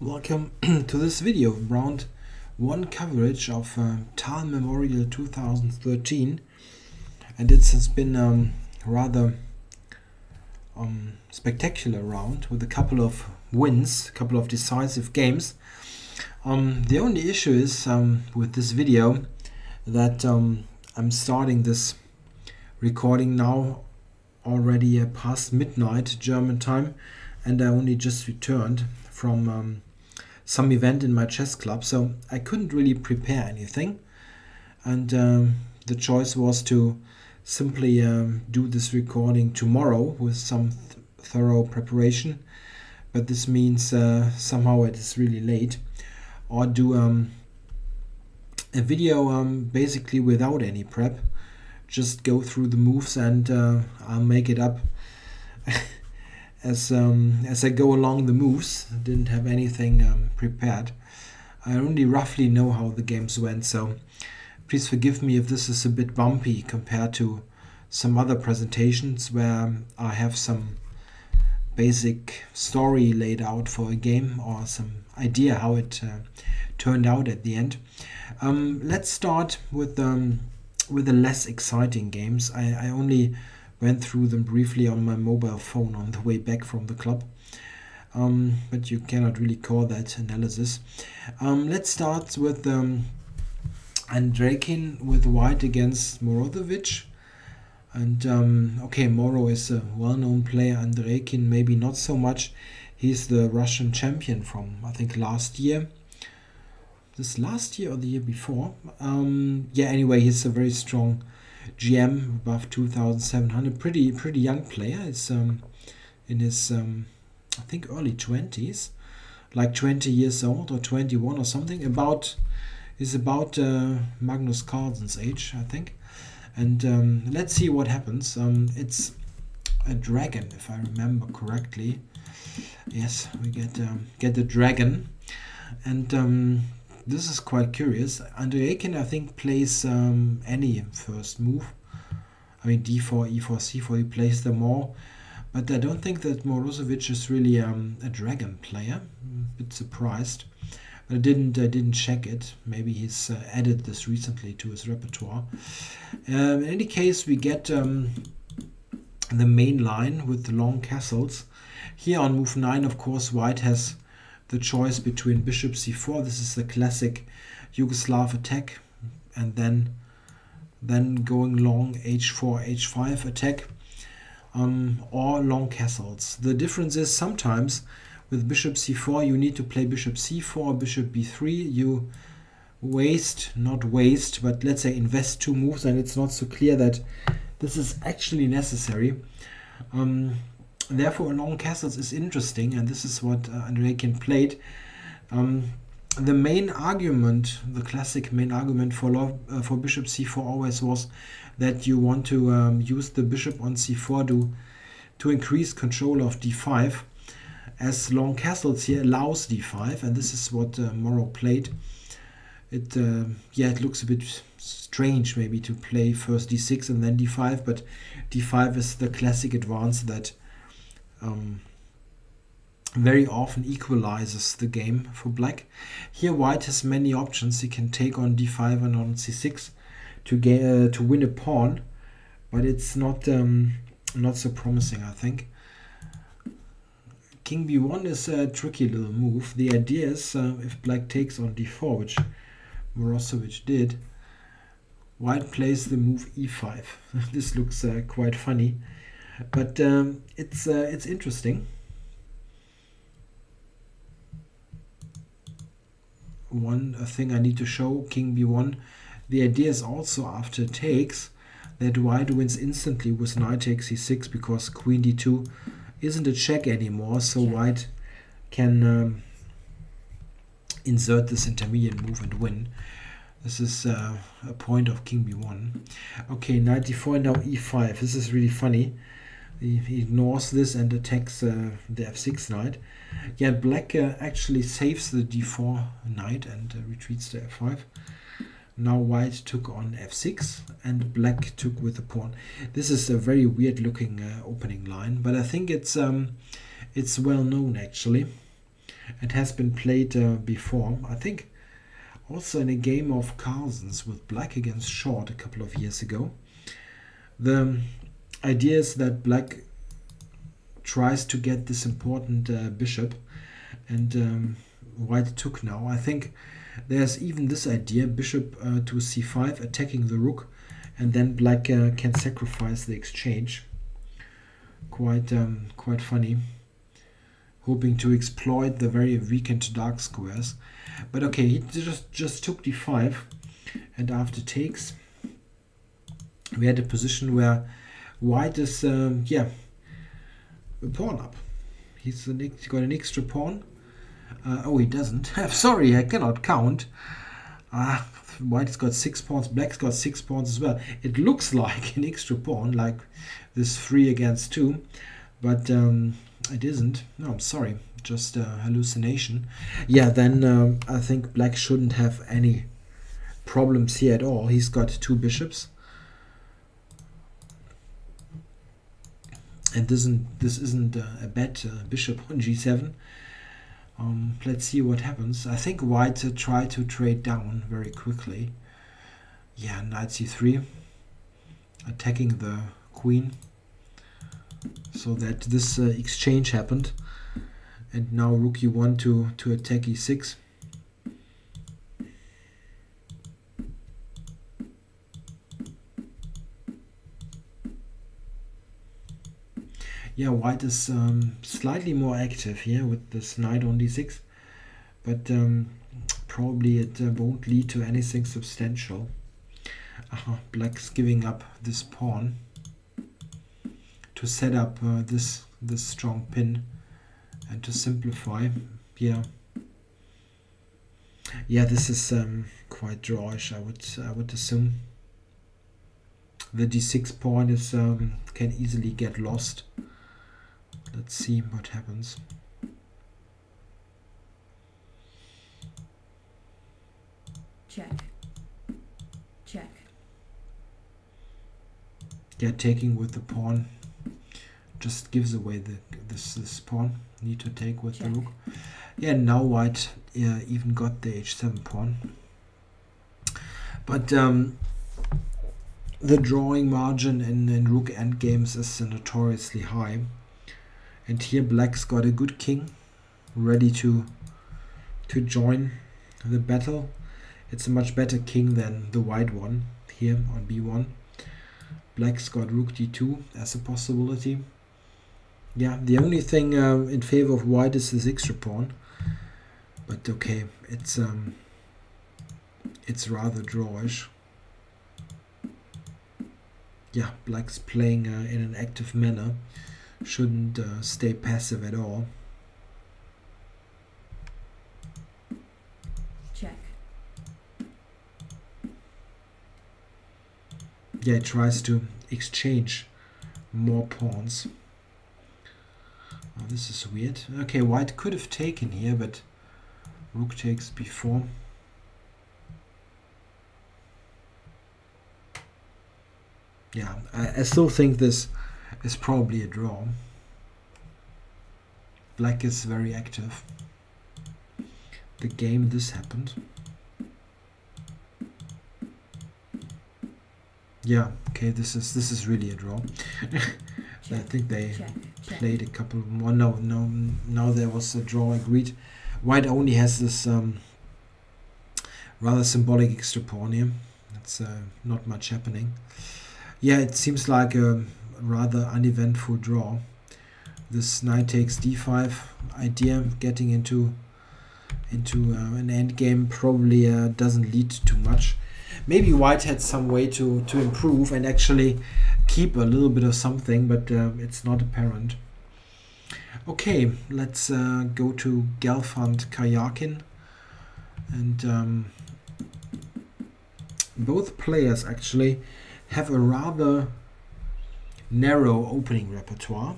Welcome to this video of round 1 coverage of TAL Memorial 2013, and it has been rather spectacular round with a couple of wins, a couple of decisive games. The only issue is with this video that I'm starting this recording now already past midnight German time, and I only just returned from some event in my chess club, so I couldn't really prepare anything, and the choice was to simply do this recording tomorrow with some thorough preparation, but this means somehow it is really late, or do a video basically without any prep, just go through the moves and I'll make it up as I go along the moves. I didn't have anything prepared. I only roughly know how the games went, so please forgive me if this is a bit bumpy compared to some other presentations where I have some basic story laid out for a game or some idea how it turned out at the end. Let's start with the less exciting games. I only went through them briefly on my mobile phone on the way back from the club, but you cannot really call that analysis. Let's start with Andreikin with white against Morozevich. And okay, Moro is a well-known player, Andreikin maybe not so much. He's the Russian champion from, I think, last year. This last year or the year before? Yeah, anyway, he's a very strong GM, above 2,700. Pretty young player. It's in his I think early 20s, like 20 years old or 21 or something. Is about Magnus Carlsen's age, I think. And let's see what happens. It's a dragon, if I remember correctly. Yes, we get the dragon, and this is quite curious. Andreikin, I think, plays any first move. I mean, d4, e4, c4, he plays them all. But I don't think that Morozevich is really a dragon player. I'm a bit surprised. But I didn't check it. Maybe he's added this recently to his repertoire. In any case, we get the main line with the long castles. Here on move 9, of course, white has the choice between bishop c4. This is the classic Yugoslav attack, and then going long h4, h5 attack, or long castles. The difference is sometimes with bishop c4 you need to play bishop c4, bishop b3. You not waste, but let's say invest 2 moves, and it's not so clear that this is actually necessary. Therefore, long castles is interesting, and this is what Andreikin played. The main argument, the classic main argument for bishop c4 always was that you want to use the bishop on c4 to increase control of d5, as long castles here allows d5, and this is what Moro played. It looks a bit strange maybe to play first d6 and then d5, but d5 is the classic advance that very often equalizes the game for black. Here white has many options. He can take on d5 and on c6 to win a pawn, but it's not so promising, I think. King b1 is a tricky little move. The idea is if black takes on d4, which Morozevich did, white plays the move e5. This looks quite funny, but it's interesting. One thing I need to show, king b1. The idea is also after takes that white wins instantly with knight takes c6, because queen d2 isn't a check anymore, so white can insert this intermediate move and win. This is a point of king b1. Okay, knight d4, now e5. This is really funny. He ignores this and attacks the f6 knight. Yeah, black actually saves the d4 knight and retreats to f5. Now white took on f6 and black took with the pawn. This is a very weird looking opening line, but I think it's well known actually. It has been played before, I think also in a game of Carlsen's with black against short a couple of years ago. The idea is that black tries to get this important bishop, and white took now. I think there's even this idea, bishop to c5, attacking the rook, and then black can sacrifice the exchange. Quite funny. Hoping to exploit the very weakened dark squares. But okay, he just took d5, and after takes, we had a position where white is, yeah, a pawn up. He's got an extra pawn. Oh, he doesn't. Sorry, I cannot count. White's got 6 pawns, black's got 6 pawns as well. It looks like an extra pawn, like this 3 against 2, but it isn't. No, I'm sorry, just a hallucination. Yeah, then I think black shouldn't have any problems here at all. He's got 2 bishops. And this isn't a bad bishop on g7. Let's see what happens. I think white tried to trade down very quickly. Yeah, knight c3, attacking the queen, so that this exchange happened. And now rook e1 to attack e6. Yeah, white is slightly more active here with this knight on d6, but probably it won't lead to anything substantial. Black's giving up this pawn to set up this strong pin and to simplify. Yeah, this is quite drawish, I would assume. The d6 pawn is can easily get lost. Let's see what happens. Check. Check. Yeah, taking with the pawn just gives away this pawn. Need to take with the rook. Yeah, now white even got the h7 pawn. But the drawing margin in rook endgames is notoriously high. And here black's got a good king ready to join the battle. It's a much better king than the white one here on b1. Black's got rook d2 as a possibility. Yeah, the only thing in favor of white is this extra pawn. But okay, it's rather drawish. Yeah, black's playing in an active manner. Shouldn't stay passive at all. Check. Yeah, it tries to exchange more pawns. Oh, this is weird. Okay, white could have taken here, but rook takes b4. Yeah, I still think this is probably a draw. Black is very active. The game this happened. Yeah, okay, this is really a draw. I think they played a couple more. No, now there was a draw agreed. White only has this rather symbolic extra pawn here. That's not much happening. Yeah, it seems like a rather uneventful draw. This knight takes d5 idea, getting into an endgame, probably doesn't lead to much. Maybe white had some way to improve and actually keep a little bit of something, but it's not apparent. Okay, let's go to Gelfand Karjakin, and both players actually have a rather narrow opening repertoire.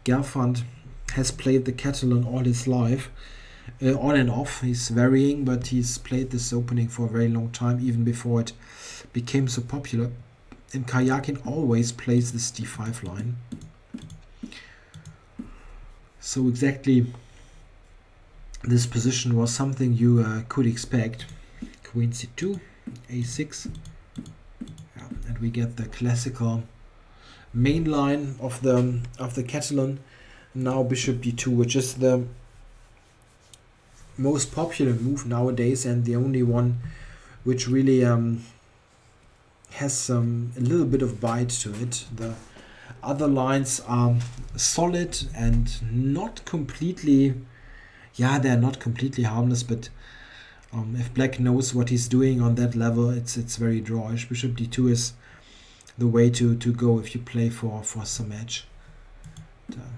Gelfand has played the Catalan all his life, on and off. He's varying, but he's played this opening for a very long time, even before it became so popular. And Karjakin always plays this d5 line. So exactly this position was something you could expect. Queen c2, a6, yeah, and we get the classical main line of the Catalan. Now bishop d2, which is the most popular move nowadays and the only one which really has a little bit of bite to it. The other lines are solid and not completely, yeah, they're not completely harmless, but if black knows what he's doing on that level, it's very drawish. Bishop d2 is the way to go if you play for some edge.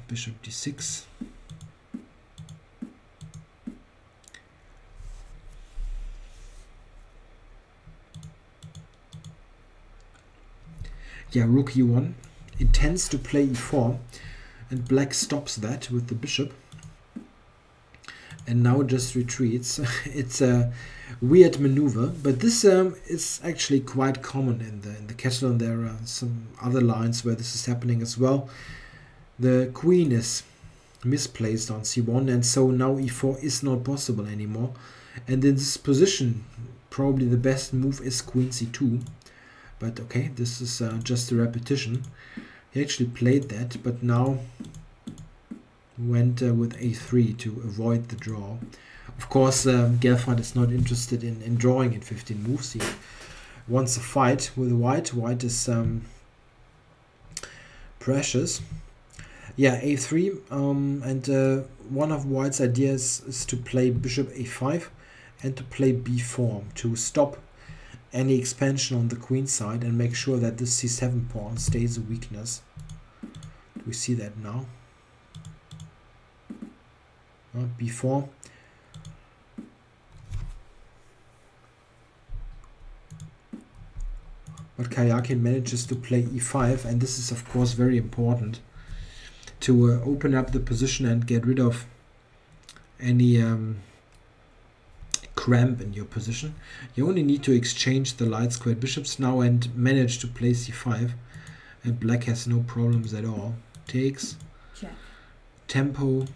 Bishop d6. Yeah, rook e1 intends to play e4, and black stops that with the bishop and now just retreats. It's a weird maneuver, but this is actually quite common in the Catalan. There are some other lines where this is happening as well. The queen is misplaced on c1, and so now e4 is not possible anymore, and in this position probably the best move is queen c2. But okay, this is just a repetition. He actually played that, but now went with a3 to avoid the draw. Of course, Gelfand is not interested in drawing in 15 moves. He wants a fight with white. White is precious. Yeah, a3. And one of white's ideas is to play bishop a5 and to play b4 to stop any expansion on the queen side and make sure that this c7 pawn stays a weakness. Do we see that now? b4. But Karjakin manages to play e5, and this is of course very important to open up the position and get rid of any cramp in your position. You only need to exchange the light squared bishops now and manage to play c5, and black has no problems at all. Takes, check, tempo,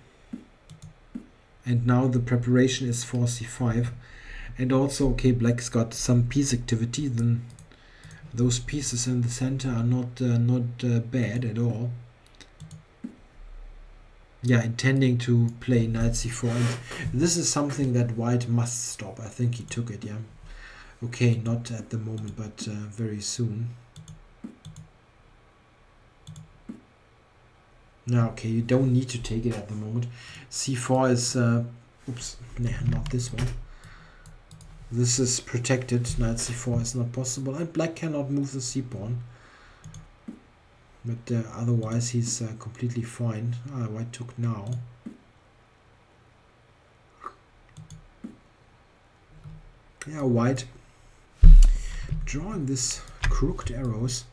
and now the preparation is for c5. And also, okay, black's got some piece activity, then those pieces in the center are not bad at all. Yeah, intending to play knight c4, and this is something that white must stop. I think he took it, yeah. Okay, not at the moment, but very soon. Now, okay, you don't need to take it at the moment. c4 is, oops, nah, not this one. This is protected. Knight c4 is not possible, and black cannot move the c-pawn. But otherwise he's completely fine. White took now. Yeah, white drawing this crooked arrows.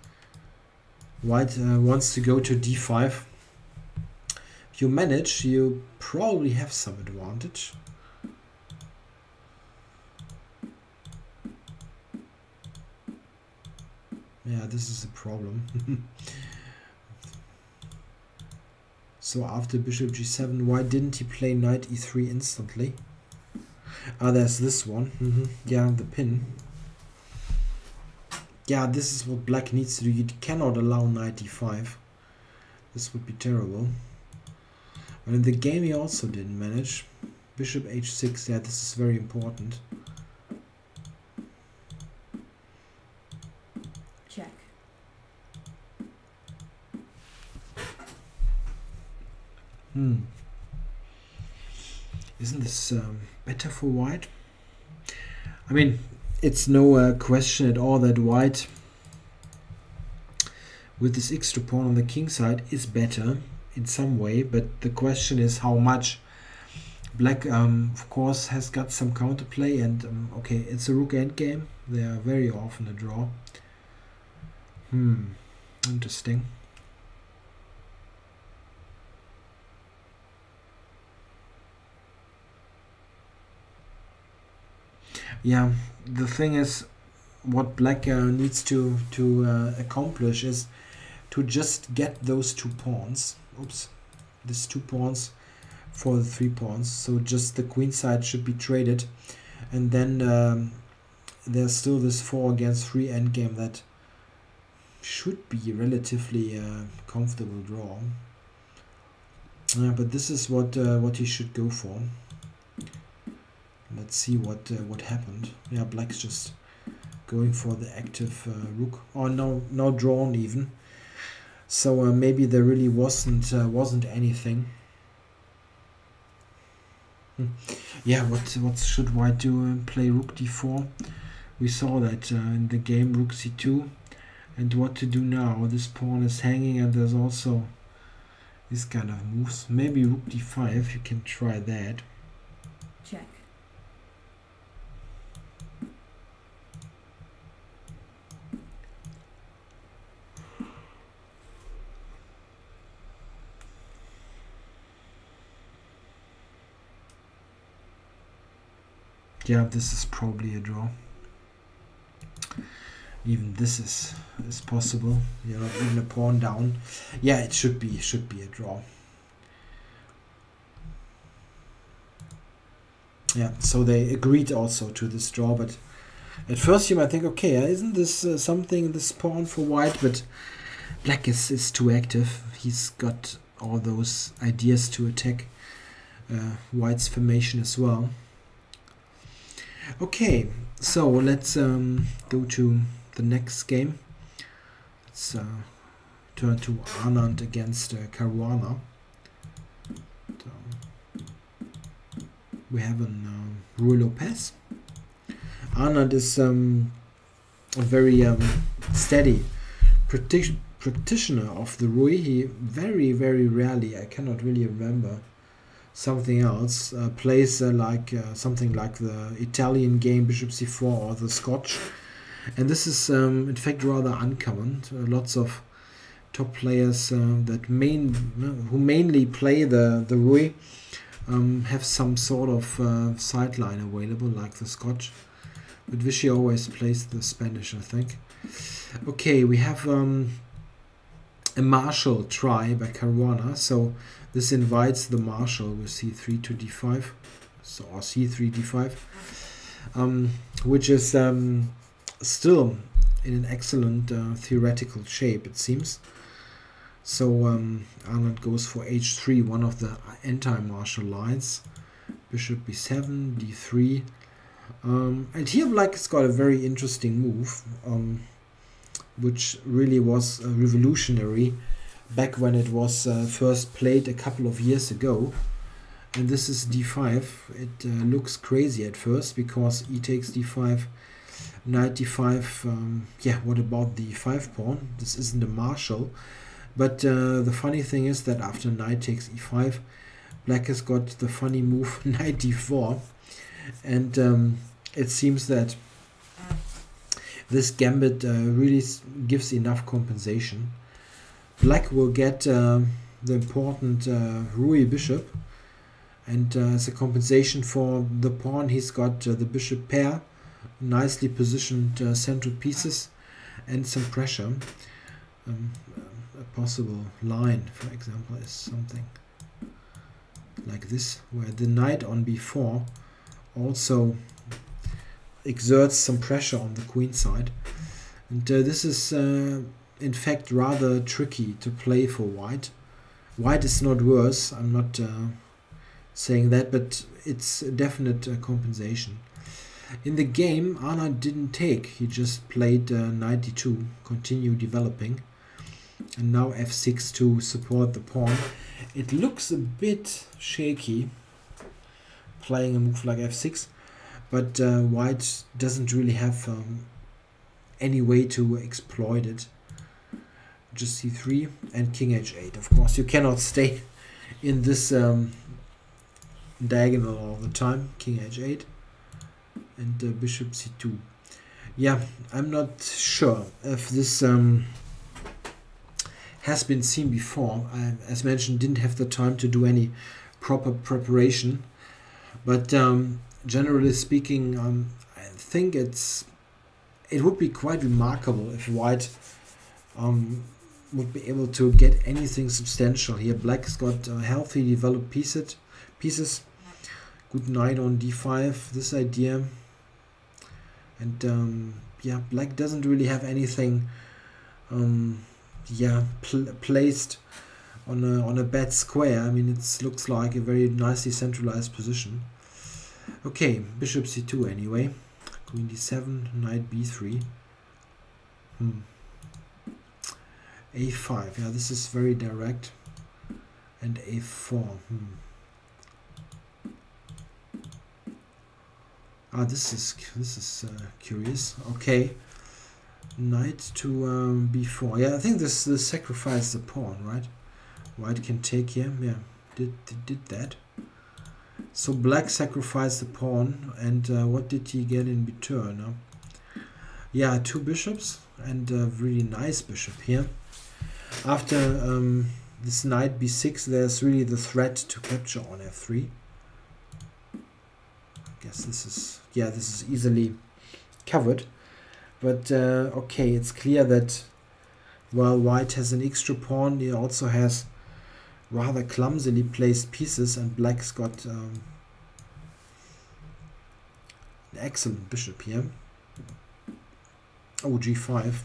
White wants to go to d5. If you manage, you probably have some advantage. Yeah, this is a problem. So after bishop g7, why didn't he play knight e3 instantly? There's this one. Yeah, the pin. Yeah, this is what black needs to do. You cannot allow knight e5. This would be terrible. But in the game he also didn't manage. Bishop h6, yeah, this is very important. check, Isn't this better for white? I mean, it's no question at all that white with this extra pawn on the king side is better in some way, but the question is how much. Black of course has got some counterplay, and okay, it's a rook endgame. They are very often a draw. Interesting. Yeah, the thing is, what black needs to accomplish is to just get those two pawns. Oops, these two pawns for the 3 pawns. So just the queen side should be traded, and then there's still this 4 against 3 endgame that should be relatively comfortable draw. But this is what he should go for. Let's see what happened. Yeah, black's just going for the active rook. Oh, no drawn even. So maybe there really wasn't anything. Yeah, what should white do? Play rook d4. We saw that in the game, rook c2. And what to do now? This pawn is hanging, and there's also this kind of moves. Maybe rook d5. You can try that. Check. Yeah, this is probably a draw. Even this is possible. You know, even a pawn down. Yeah, it should be a draw. Yeah, so they agreed also to this draw, but at first you might think, okay, isn't this something, this pawn for white? But black is too active. He's got all those ideas to attack white's formation as well. Okay, so let's go to the next game. Let's turn to Anand against Caruana. So, we have Ruy Lopez. Anand is a very steady practitioner of the Ruy. He very rarely, I cannot really remember something else, plays like something like the Italian game Bishop c4 or the Scotch, and this is in fact rather uncommon. Lots of top players that who mainly play the Ruy have some sort of sideline available, like the Scotch, but Vishy always plays the Spanish, I think. Okay, we have a Marshall try by Caruana, so this invites the Marshall with c3 to d5, so or c3 d5, which is still in an excellent theoretical shape, it seems. So Anand goes for h3, one of the anti-Marshall lines. Bishop b7, d3, and here black has got a very interesting move, which really was revolutionary back when it was first played a couple of years ago. And this is d5. It looks crazy at first because e takes d5, knight d5. Yeah, what about the e5 pawn? This isn't a Marshall, but the funny thing is that after knight takes e5, black has got the funny move knight d4, and it seems that this gambit really gives enough compensation. Black will get the important Ruy bishop, and as a compensation for the pawn, he's got the bishop pair, nicely positioned central pieces, and some pressure. A possible line, for example, is something like this, where the knight on b4 also exerts some pressure on the queen side, and this is in fact rather tricky to play for white. White is not worse, I'm not saying that, but it's a definite compensation. In the game, Anand didn't take, he just played knight d2, continue developing, and now f6 to support the pawn. It looks a bit shaky playing a move like f6, but white doesn't really have any way to exploit it. Just c3 and king h8. Of course, you cannot stay in this diagonal all the time. King h8 and bishop c2. Yeah, I'm not sure if this has been seen before. I, as mentioned, didn't have the time to do any proper preparation, but generally speaking, I think it would be quite remarkable if white would be able to get anything substantial here. Black's got a healthy developed pieces. Good knight on d5, this idea. And yeah, black doesn't really have anything yeah, placed on a bad square. I mean, it looks like a very nicely centralized position. Okay, bishop c2 anyway. Queen d7, knight b3. a5, yeah, this is very direct. And a4. Ah, this is curious. Okay, knight to b4. Yeah, I think this sacrificed the pawn, right? White can take here. Yeah, did that. So black sacrificed the pawn, and what did he get in return? Yeah, 2 bishops and a really nice bishop here. After this knight b6, there's really the threat to capture on f3. I guess this is, yeah, this is easily covered. But okay, it's clear that while white has an extra pawn, he also has rather clumsily placed pieces, and black's got an excellent bishop here. Oh, g5.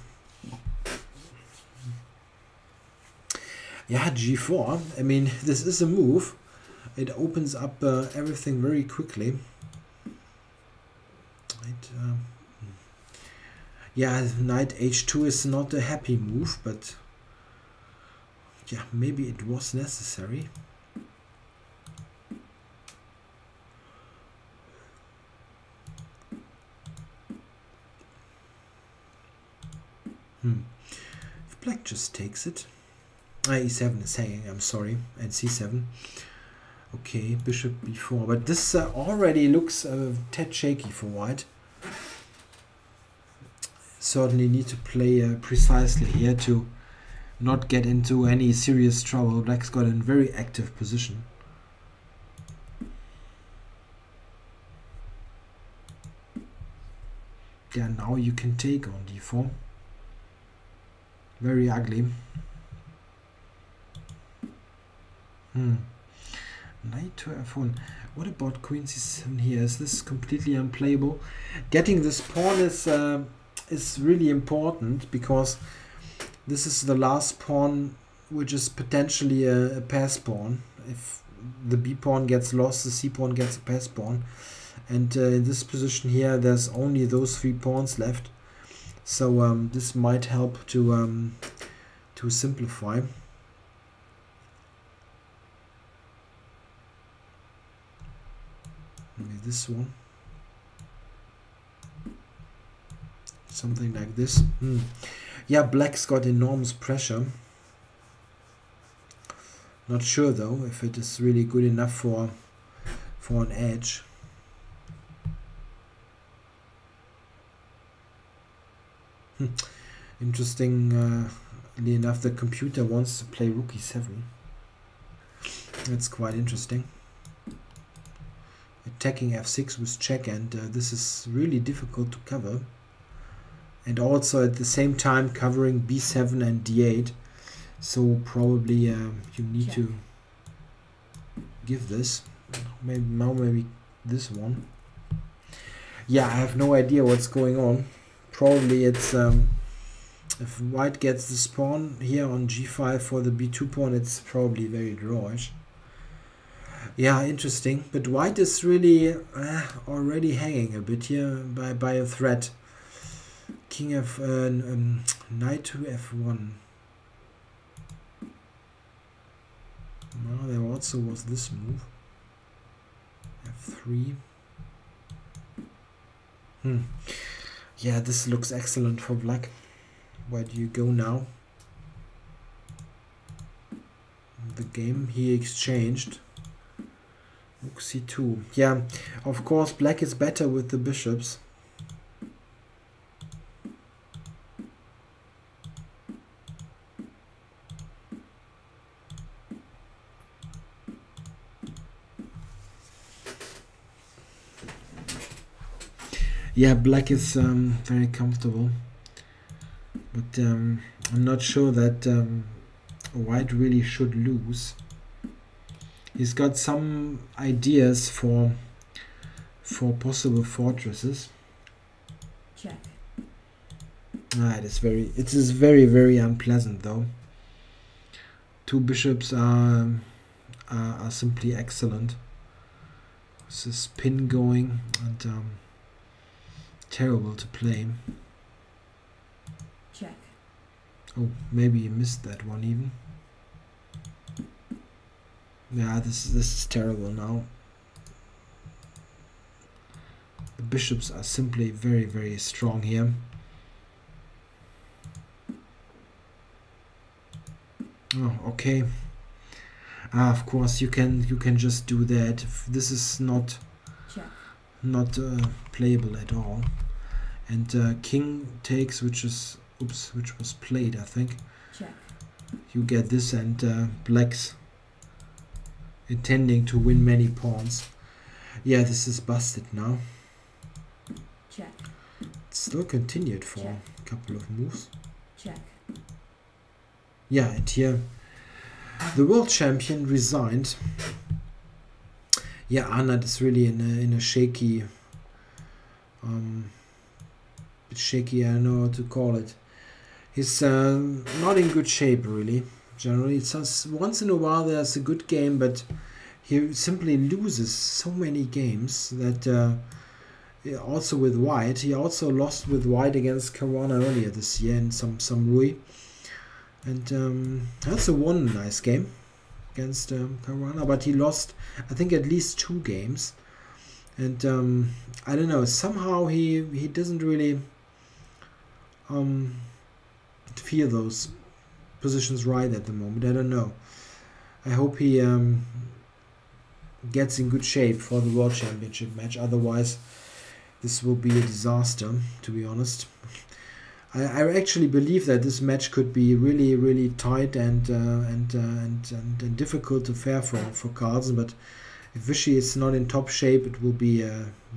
Yeah, g4. I mean, this is a move. It opens up everything very quickly. Yeah, knight h2 is not a happy move, but yeah, maybe it was necessary. If black just takes it. e7 is hanging, I'm sorry, and c7. Okay, bishop b4, but this already looks a tad shaky for white. Certainly need to play precisely here to not get into any serious trouble. Black's got a very active position. Yeah, now you can take on d4. Very ugly. Knight to f1. What about queen c7 here? Is this completely unplayable? Getting this pawn is really important, because this is the last pawn which is potentially a pass pawn. If the b pawn gets lost, the c pawn gets a pass pawn, and in this position here there's only those 3 pawns left. So this might help to simplify. Maybe this one. Something like this. Yeah, black's got enormous pressure. Not sure though if it is really good enough for an edge. Interestingly enough, the computer wants to play rook e7. That's quite interesting. Attacking f6 with check, and this is really difficult to cover. And also at the same time covering b7 and d8. So probably you need to give this. Maybe this one. Yeah, I have no idea what's going on. Probably it's if white gets this pawn here on g5 for the b2 pawn, it's probably very drawish. Yeah, interesting. But white is really already hanging a bit here by a threat. King f knight to f1. Now there also was this move. f3. Yeah, this looks excellent for black. Where do you go now? The game he exchanged. Rook c2. Yeah, of course black is better with the bishops. Yeah, black is very comfortable, but I'm not sure that white really should lose. He's got some ideas for possible fortresses. Check. It is very, very unpleasant though. Two bishops are simply excellent. This is pin going and terrible to play. Check. Oh, maybe you missed that one even. Yeah, this is terrible now. The bishops are simply very, very strong here. Oh, okay. Of course you can just do that. This is not playable at all. And king takes, which was played, I think. Check. You get this, and black's intending to win many pawns. Yeah, this is busted now. Check. It still continued for Check. a couple of moves. Check. Yeah, and here the world champion resigned. Yeah, Arnaud is really in a shaky, shaky, I don't know how to call it. He's not in good shape really. Generally, it's just once in a while there's a good game, but he simply loses so many games that also with white. He also lost with white against Caruana earlier this year in some Rui. And that's a one nice game against Caruana, but he lost, I think, at least 2 games. And I don't know, somehow he doesn't really feel those positions right at the moment. I don't know. I hope he gets in good shape for the World Championship match. Otherwise, this will be a disaster, to be honest. I actually believe that this match could be really, really tight and difficult to fare for Carlsen. But if Vishy is not in top shape, it will be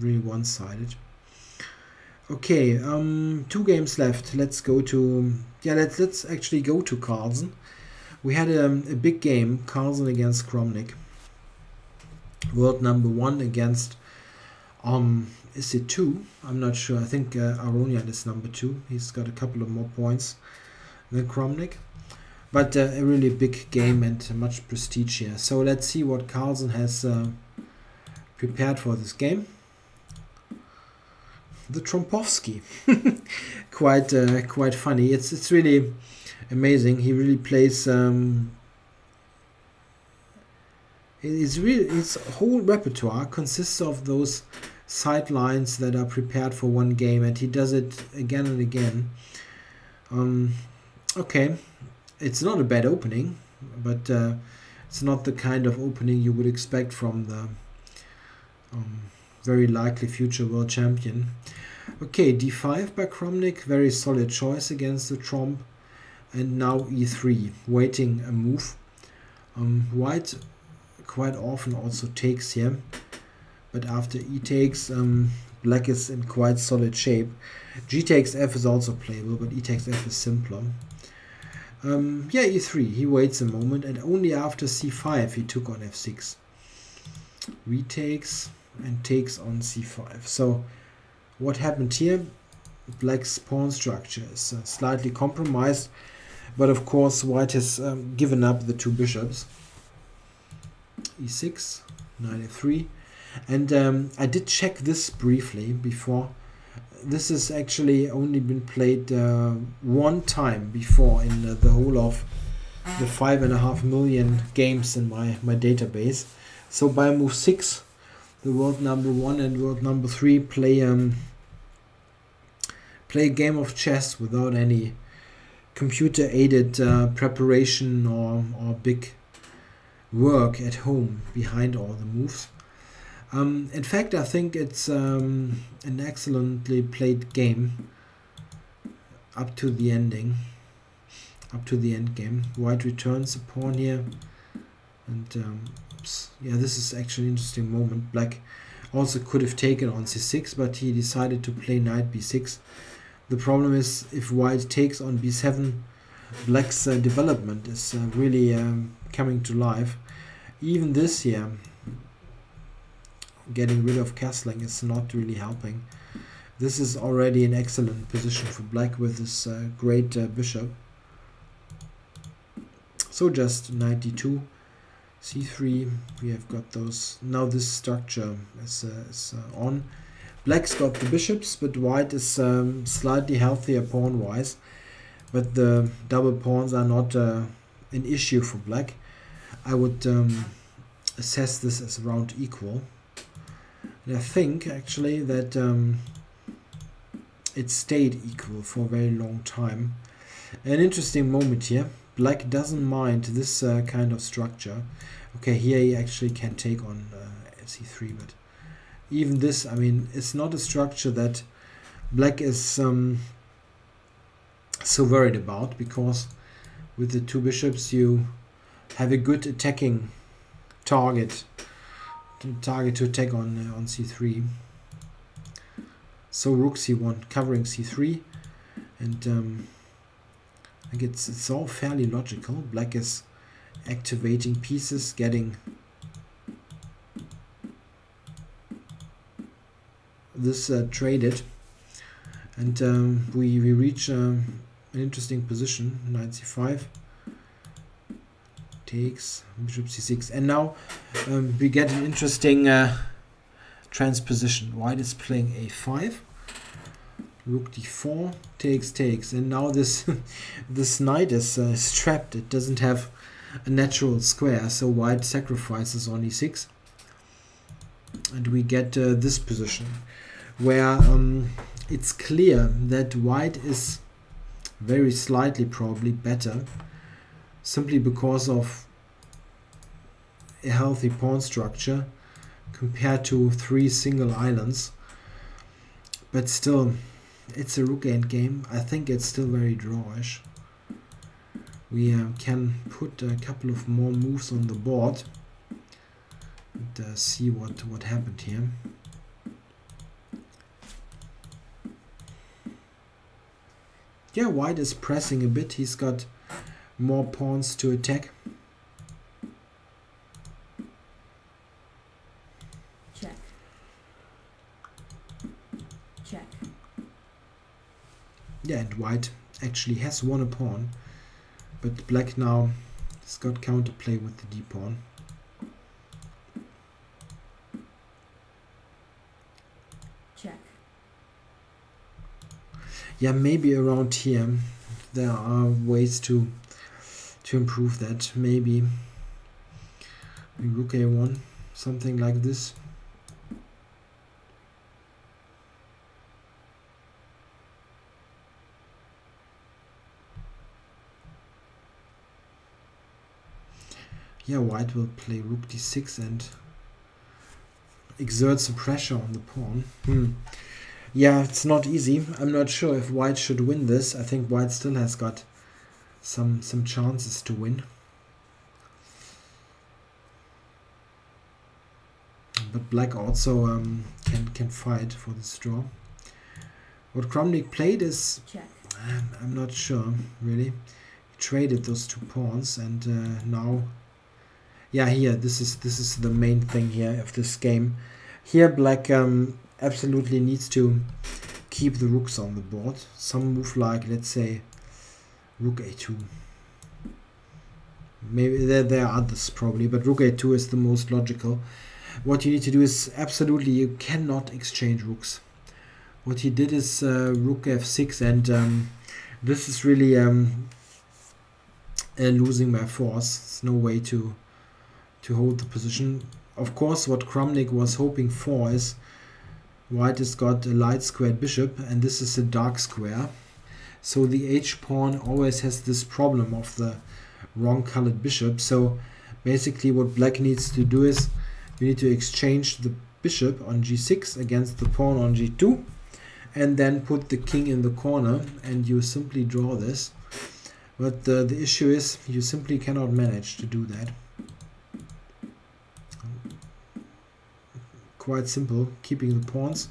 really one-sided. Okay, 2 games left. Let's go to let's actually go to Carlsen. We had a big game, Carlsen against Kramnik. World number 1 against is it 2? I'm not sure. I think Aronian is number 2. He's got a couple of more points than Kramnik. But a really big game and much prestige here. So let's see what Carlsen has prepared for this game. The Trompowsky. quite funny. It's really amazing. He really plays his whole repertoire consists of those sidelines that are prepared for one game, and he does it again and again. Okay, it's not a bad opening, but it's not the kind of opening you would expect from the very likely future world champion. Okay, d5 by Kramnik, very solid choice against the Tromp, and now e3, waiting a move. White quite often also takes here, but after e takes, black is in quite solid shape. G takes f is also playable, but e takes f is simpler. Yeah, e3, he waits a moment, and only after c5 he took on f6. Retakes and takes on c5. So what happened here? Black's pawn structure is slightly compromised, but of course white has given up the 2 bishops. e6, knight f3, and I did check this briefly before. This has actually only been played 1 time before in the whole of the 5.5 million games in my database. So by move 6, the world number 1 and world number 3 play a game of chess without any computer-aided preparation or big work at home behind all the moves. In fact, I think it's an excellently played game up to the ending, up to the end game. White returns a pawn here, and oops, yeah, this is actually an interesting moment. Black also could have taken on c6, but he decided to play knight b6. The problem is, if white takes on b7, black's development is really coming to life, Even this here, getting rid of castling is not really helping. This is already an excellent position for black with this great bishop. So just 92, c3, we have got those. Now this structure is on. Black's got the bishops, but white is slightly healthier pawn-wise. But the double pawns are not an issue for black. I would assess this as around equal. And I think actually that it stayed equal for a very long time. An interesting moment here. Black doesn't mind this kind of structure. Okay, here he actually can take on c3, but even this, I mean, it's not a structure that black is so worried about, because with the two bishops you have a good attacking target to attack on c3. So rook c1 covering c3, and I think it's all fairly logical. Black is activating pieces, getting this traded, and we reach an interesting position. Knight c5 takes, bishop c6, and now we get an interesting transposition. White is playing a5, rook d4, takes, and now this this knight is trapped. It doesn't have a natural square, so white sacrifices on e6, and we get this position where it's clear that white is very slightly probably better, simply because of a healthy pawn structure compared to 3 single islands. But still, it's a rook endgame. I think it's still very drawish. We can put a couple of more moves on the board and see what happened here. Yeah, white is pressing a bit. He's got more pawns to attack. Check. Check. Yeah, and white actually has won a pawn, but black now has got counterplay with the d pawn. Check. Yeah, maybe around here there are ways to improve that. Maybe rook a1, something like this. Yeah, white will play rook d6 and exert some pressure on the pawn. Yeah, it's not easy. I'm not sure if white should win this. I think white still has got some chances to win. But black also can fight for this draw. What Kramnik played is, Check. I'm not sure really. He traded those two pawns, and now, yeah, here this is the main thing here of this game. Here black absolutely needs to keep the rooks on the board. Some move like, let's say, rook a2. Maybe there are others probably, but rook a2 is the most logical. What you need to do is absolutely, you cannot exchange rooks. What he did is rook f6, and this is really losing by force. There's no way to hold the position. Of course, what Kramnik was hoping for is white has got a light squared bishop, and this is a dark square. So the h-pawn always has this problem of the wrong colored bishop. So basically what black needs to do is you need to exchange the bishop on g6 against the pawn on g2, and then put the king in the corner, and you simply draw this. But the issue is you simply cannot manage to do that. Quite simple, keeping the pawns.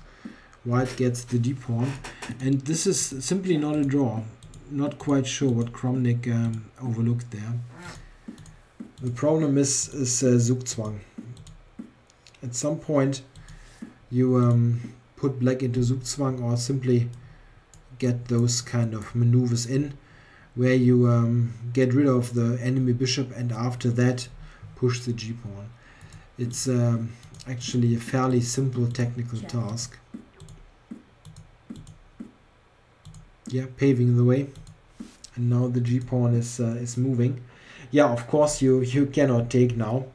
White gets the d pawn, and this is simply not a draw. Not quite sure what Kramnik overlooked there. The problem is Zugzwang. At some point you put black into Zugzwang or simply get those kind of maneuvers in where you get rid of the enemy bishop and after that push the g-pawn. It's actually a fairly simple technical task. Yeah, paving the way. And now the g-pawn is moving. Yeah, of course you cannot take now.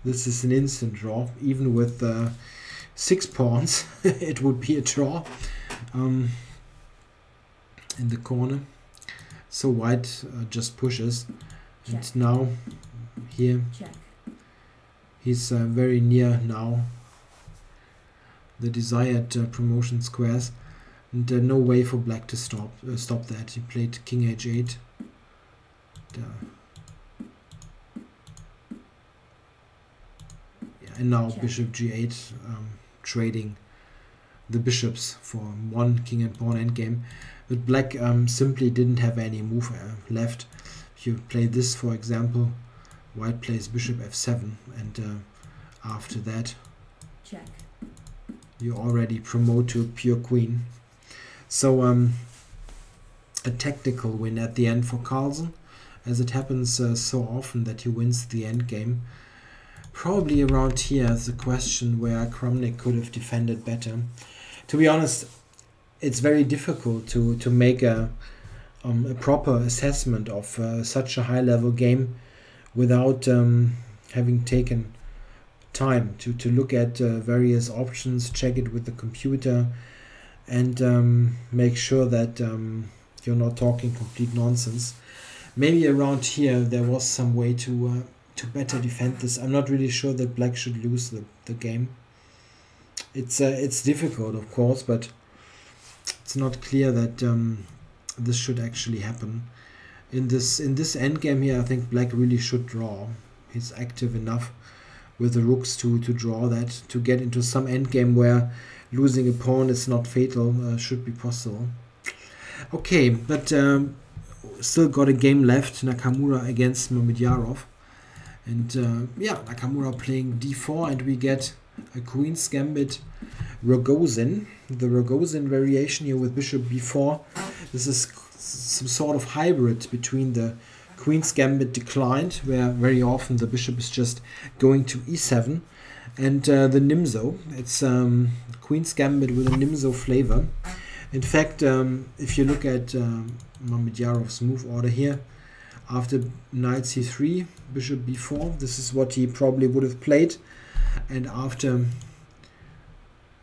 This is an instant draw. Even with 6 pawns, it would be a draw in the corner. So white just pushes. Check. And now here Check. he's very near now the desired promotion squares. And no way for black to stop that. He played king h8. And now Check. bishop g8, trading the bishops for one king and pawn endgame. But black simply didn't have any move left. If you play this, for example, white plays bishop f7, and after that Check. you already promote to a pure queen. So a tactical win at the end for Carlsen, as it happens so often that he wins the endgame. Probably around here is the question where Kramnik could have defended better. To be honest, it's very difficult to make a proper assessment of such a high-level game without having taken time to look at various options, check it with the computer, and make sure that you're not talking complete nonsense. Maybe around here there was some way to better defend this. I'm not really sure that black should lose the game. It's difficult, of course, but it's not clear that this should actually happen. In this endgame here, I think black really should draw. He's active enough with the rooks to draw that, to get into some endgame where losing a pawn is not fatal, should be possible. Okay, but still got a game left, Nakamura against Mamedyarov. And yeah, Nakamura playing d4, and we get a Queen's Gambit Rogozin. The Rogozin variation here with bishop b4. This is some sort of hybrid between the Queen's Gambit declined, where very often the bishop is just going to e7, and the Nimzo. It's Queen's Gambit with a Nimzo flavor. In fact, if you look at Mamedyarov's move order here, after knight c3, bishop b4, this is what he probably would have played. And after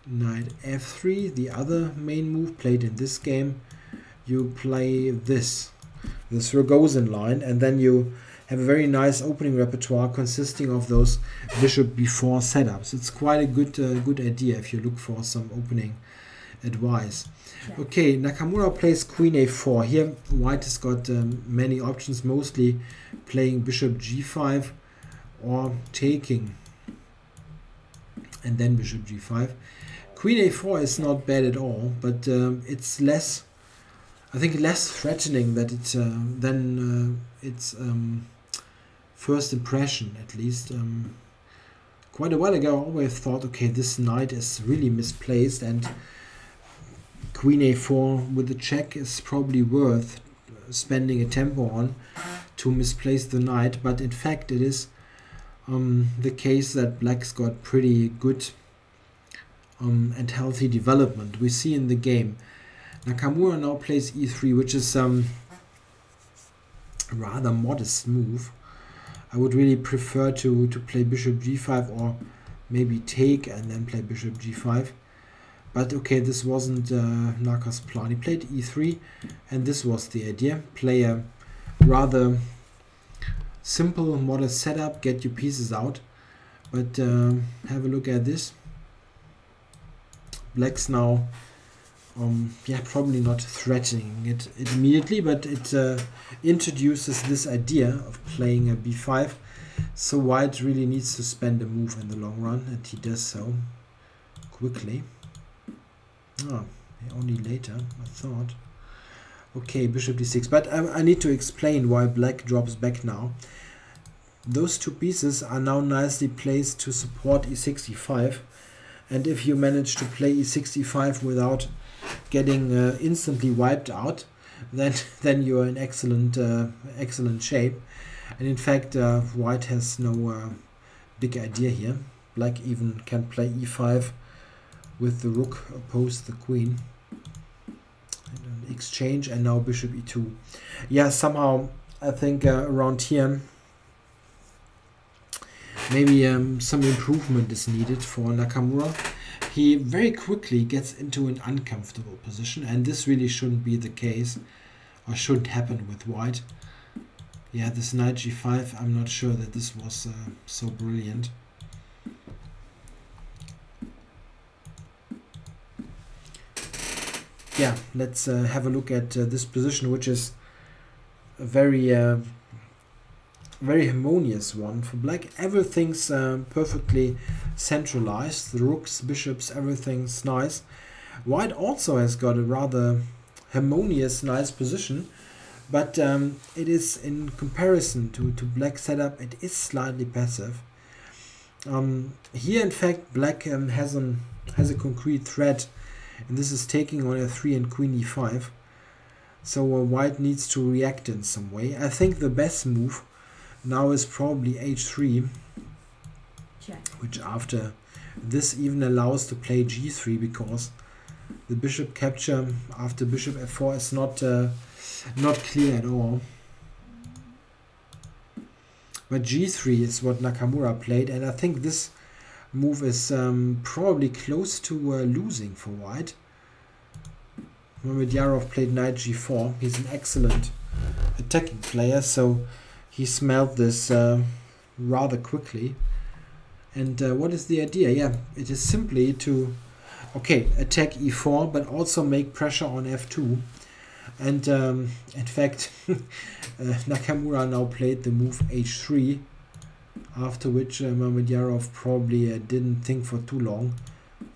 knight f3, the other main move played in this game, you play this Rogozin line, and then you have a very nice opening repertoire consisting of those bishop b4 setups. It's quite a good idea if you look for some opening advice. Okay, Nakamura plays queen a4. Here white has got many options, mostly playing bishop g5 or taking and then bishop g5. Queen a4 is not bad at all, but it's less, I think, less threatening that it than its first impression, at least. Quite a while ago I always thought, okay, this knight is really misplaced, and queen a4 with the check is probably worth spending a tempo on to misplace the knight, but in fact it is the case that black's got pretty good and healthy development. We see in the game Nakamura now plays e3, which is a rather modest move. I would really prefer to play bishop g5 or maybe take and then play bishop g5. But okay, this wasn't Naka's plan. He played e3, and this was the idea. Play a rather simple, modest setup, get your pieces out. But have a look at this. Black's now, yeah, probably not threatening it immediately, but it introduces this idea of playing a b5. So white really needs to spend a move in the long run, and he does so quickly. Oh, only later, I thought. Okay, bishop d6. But I need to explain why black drops back now. those two pieces are now nicely placed to support e65, and if you manage to play e65 without getting instantly wiped out, then you're in excellent shape. And in fact, white has no big idea here. Black even can play e5 with the rook opposed the queen. And an exchange, and now bishop e2. Yeah, somehow I think around here maybe some improvement is needed for Nakamura. He very quickly gets into an uncomfortable position, and this really shouldn't be the case, or shouldn't happen with white. Yeah, this knight g5, I'm not sure that this was so brilliant. Yeah, let's have a look at this position, which is a very harmonious one for black. Everything's perfectly centralized. The rooks, bishops, everything's nice. White also has got a rather harmonious, nice position, but it is, in comparison to black setup, it is slightly passive. Here, in fact, black has a concrete threat, and this is taking on f3 and queen e5. So white needs to react in some way. I think the best move now is probably h3, check, which after this even allows to play g3, because the bishop capture after bishop f4 is not clear at all. But g3 is what Nakamura played, and I think this move is probably close to losing for white. Mamedyarov played knight g4. He's an excellent attacking player, so he smelled this rather quickly. And what is the idea? Yeah, it is simply to attack e4, but also make pressure on f2. And in fact, Nakamura now played the move h3, after which Mamedyarov probably didn't think for too long.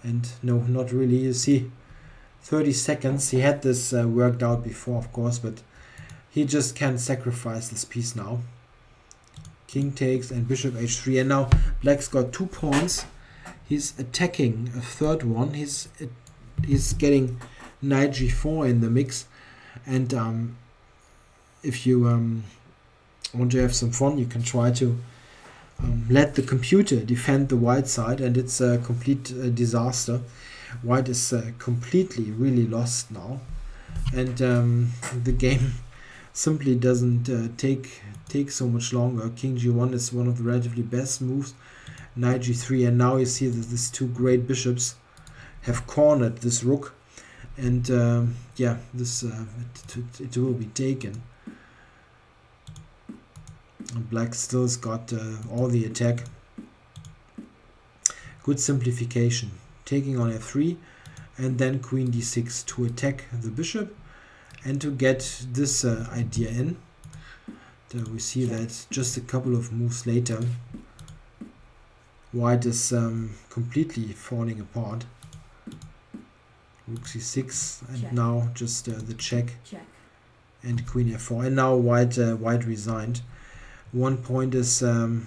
And no, not really. You see, 30 seconds. He had this worked out before, of course, but he just can't sacrifice this piece now. King takes and bishop h3, and now black's got 2 pawns. He's attacking a third one. He's getting knight g4 in the mix, and if you want to have some fun, you can try to let the computer defend the white side, and it's a complete disaster. White is completely really lost now, and the game simply doesn't take so much longer. King g1 is one of the relatively best moves. Knight g3, and now you see that these two great bishops have cornered this rook, and yeah, this it will be taken. Black still's got all the attack. Good simplification. Taking on f3, and then queen d6 to attack the bishop and to get this idea in. We see that just a couple of moves later, white is completely falling apart. Rook c6, and check. now just the check, and queen f4, and now white resigned. One point is that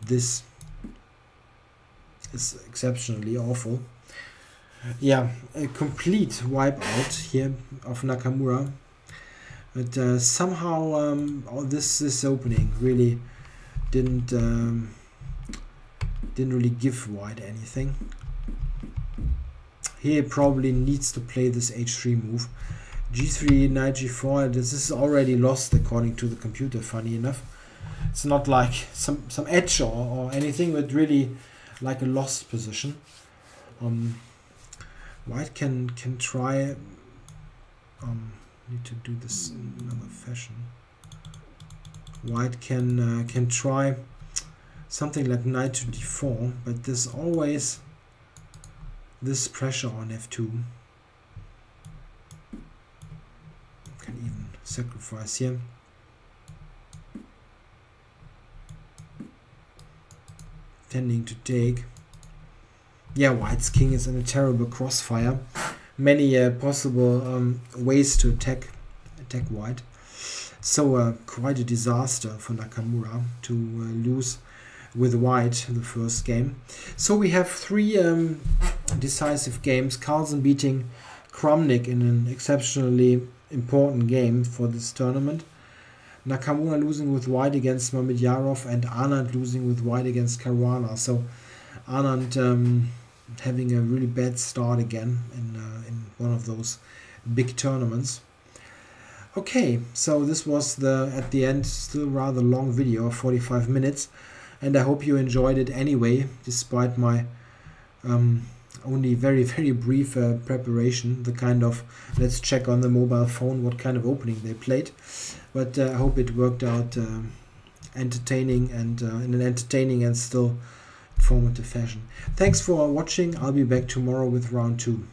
this is exceptionally awful. Yeah, a complete wipeout here of Nakamura, but somehow all this opening really didn't really give white anything. He probably needs to play this h3 move. g3, knight g4, this is already lost according to the computer, funny enough. It's not like some edge or anything, but really like a lost position. White can try, need to do this in another fashion. White can try something like knight to d4, but there's always this pressure on f2. Can even sacrifice here. Tending to take. Yeah, white's king is in a terrible crossfire. Many possible ways to attack white. So quite a disaster for Nakamura to lose with white the first game. So we have 3 decisive games. Carlsen beating Kramnik in an exceptionally important game for this tournament. Nakamura losing with white against Mamedyarov, and Anand losing with white against Caruana. So Anand having a really bad start again in one of those big tournaments. Okay, so this was at the end still rather long video of 45 minutes, and I hope you enjoyed it anyway, despite my only very brief preparation, the kind of let's check on the mobile phone what kind of opening they played. But I hope it worked out entertaining and in an entertaining and still informative fashion. Thanks for watching. I'll be back tomorrow with round 2.